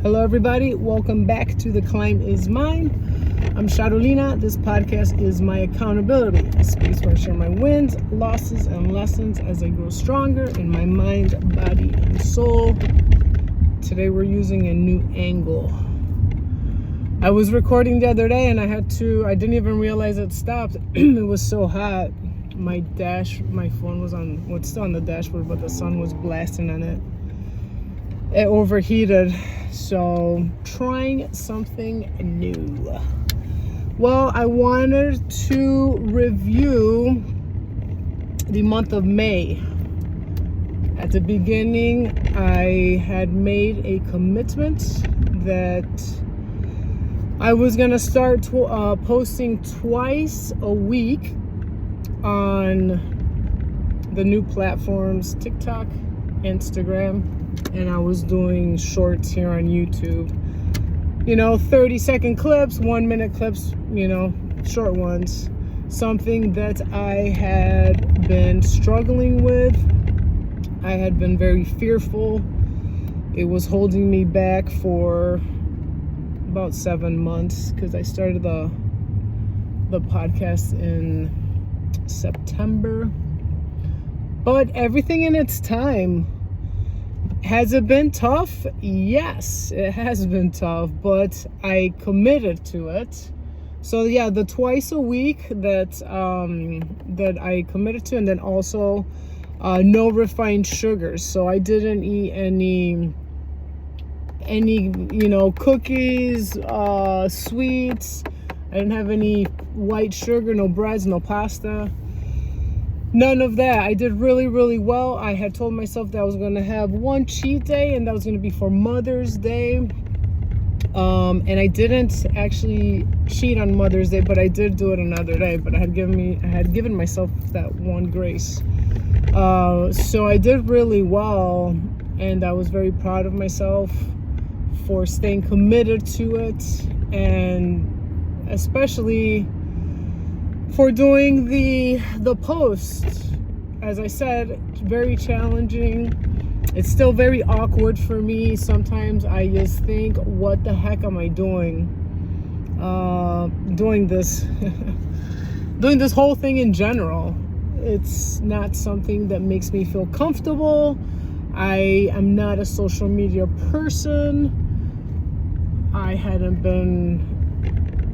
Hello everybody, welcome back to The Climb Is Mine. I'm Charolina. This podcast is my accountability, a space where I share my wins, losses, and lessons as I grow stronger in my mind, body, and soul. Today we're using a new angle. I was recording the other day and I didn't even realize it stopped. It was so hot. My phone was it's still on the dashboard, but the sun was blasting on it. It overheated, so trying something new. Well, I wanted to review the month of May. At the beginning, I had made a commitment that I was gonna start posting twice a week on the new platforms, TikTok, Instagram, and I was doing shorts here on YouTube. 30-second clips, 1-minute clips, short ones. Something that I had been struggling with. I had been very fearful. It was holding me back for about 7 months because I started the podcast in September. But everything in its time. Has it been tough? Yes, it has been tough, but I committed to it. So yeah, the twice a week that I committed to, and then also no refined sugars. So I didn't eat any cookies, sweets. I didn't have any white sugar, no breads, no pasta. None of that. I did really, really well. I had told myself that I was going to have one cheat day, and that was going to be for Mother's Day. And I didn't actually cheat on Mother's Day, but I did do it another day. But I had given myself that one grace. So I did really well, and I was very proud of myself for staying committed to it, and especially for doing the post. As I said, very challenging. It's still very awkward for me. Sometimes I just think, what the heck am I doing? Doing this whole thing in general. It's not something that makes me feel comfortable. I am not a social media person. I hadn't been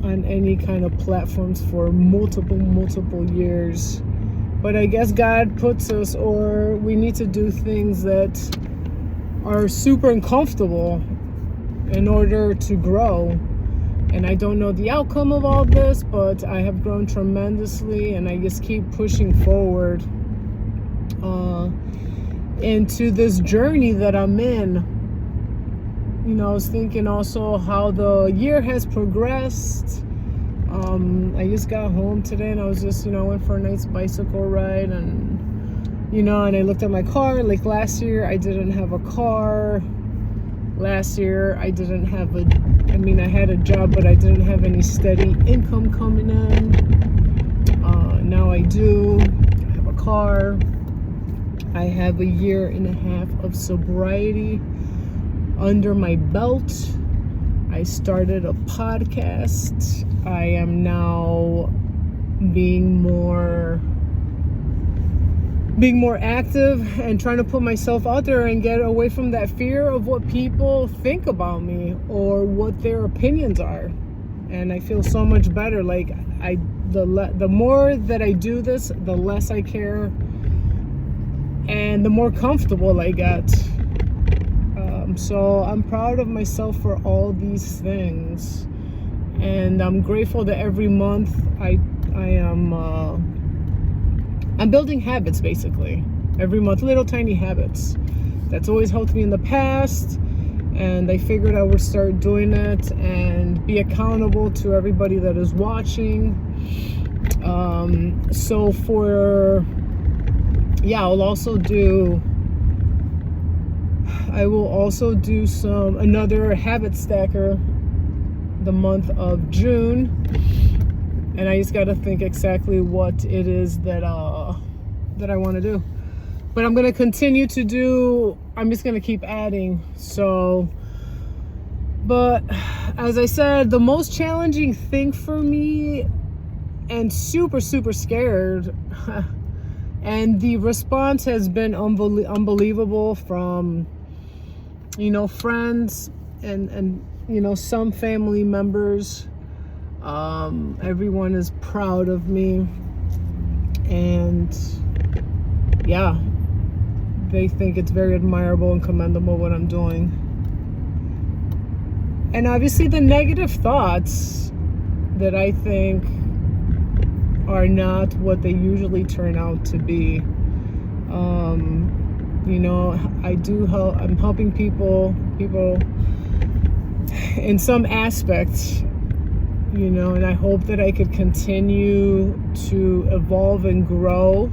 on any kind of platforms for multiple years. But I guess God puts us, or we need to do things that are super uncomfortable in order to grow. And I don't know the outcome of all this, but I have grown tremendously, and I just keep pushing forward into this journey that I'm in. I was thinking also how the year has progressed. I just got home today, and I was just, went for a nice bicycle ride, and, and I looked at my car. Like last year, I didn't have a car. Last year, I had a job, but I didn't have any steady income coming in. Now I do. I have a car. I have a 1.5 years of sobriety under my belt. I started a podcast. I am now being more active and trying to put myself out there and get away from that fear of what people think about me or what their opinions are. And I feel so much better. Like the more that I do this, the less I care, and the more comfortable I get. So I'm proud of myself for all these things, and I'm grateful that every month I'm building habits, basically. Every month, little tiny habits. That's always helped me in the past, and I figured I would start doing it and be accountable to everybody that is watching. I will also do another habit stacker the month of June, and I just got to think exactly what it is that I want to do. But I'm going to continue to do, I'm just going to keep adding. So But as I said, the most challenging thing for me, and super, super scared, and the response has been unbelievable from, friends and some family members. Everyone is proud of me, and yeah, they think it's very admirable and commendable what I'm doing. And obviously the negative thoughts that I think are not what they usually turn out to be. I do help. I'm helping people in some aspects, and I hope that I could continue to evolve and grow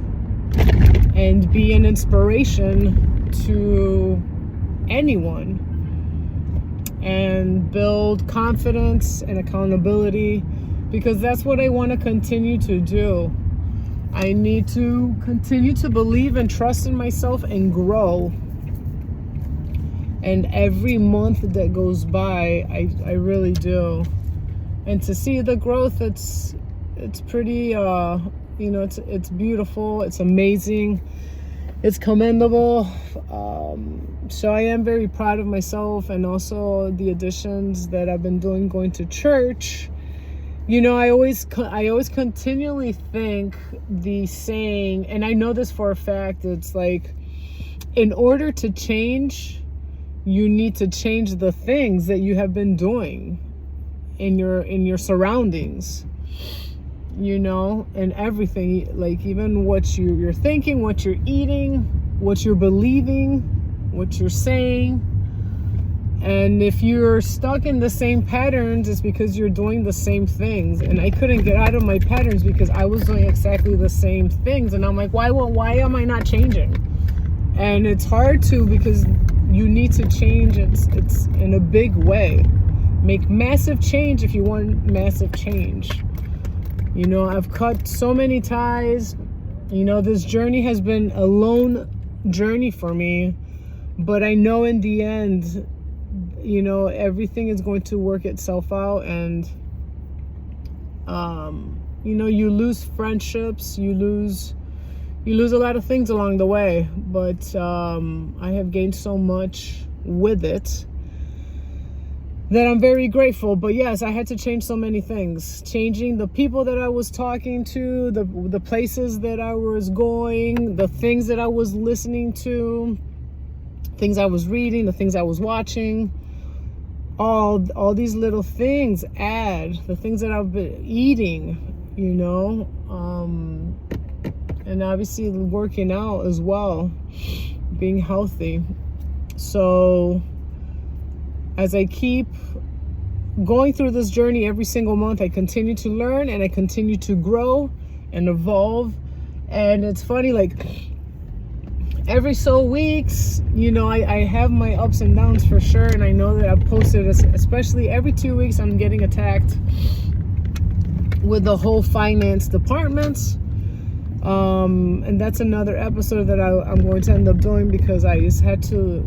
and be an inspiration to anyone and build confidence and accountability, because that's what I want to continue to do. I need to continue to believe and trust in myself and grow. And every month that goes by, I really do. And to see the growth, it's pretty, it's beautiful. It's amazing. It's commendable. So I am very proud of myself, and also the additions that I've been doing, going to church. I always continually think the saying, and I know this for a fact, it's like, in order to change, you need to change the things that you have been doing in your surroundings, and everything, like even what you're thinking, what you're eating, what you're believing, what you're saying. And if you're stuck in the same patterns, it's because you're doing the same things. And I couldn't get out of my patterns because I was doing exactly the same things. And I'm like, why am I not changing? And it's hard to, because you need to change. It's in a big way. Make massive change if you want massive change. I've cut so many ties. This journey has been a lone journey for me. But I know in the end, everything is going to work itself out. And, you lose friendships, you lose a lot of things along the way. But I have gained so much with it that I'm very grateful. But yes, I had to change so many things. Changing the people that I was talking to, the places that I was going, the things that I was listening to, things I was reading, the things I was watching. All these little things add, the things that I've been eating, and obviously working out as well, being healthy. So as I keep going through this journey every single month, I continue to learn and I continue to grow and evolve. And it's funny, like every so weeks, I have my ups and downs for sure. And I know that I've posted, especially every 2 weeks, I'm getting attacked with the whole finance department. And that's another episode that I'm going to end up doing, because I just had to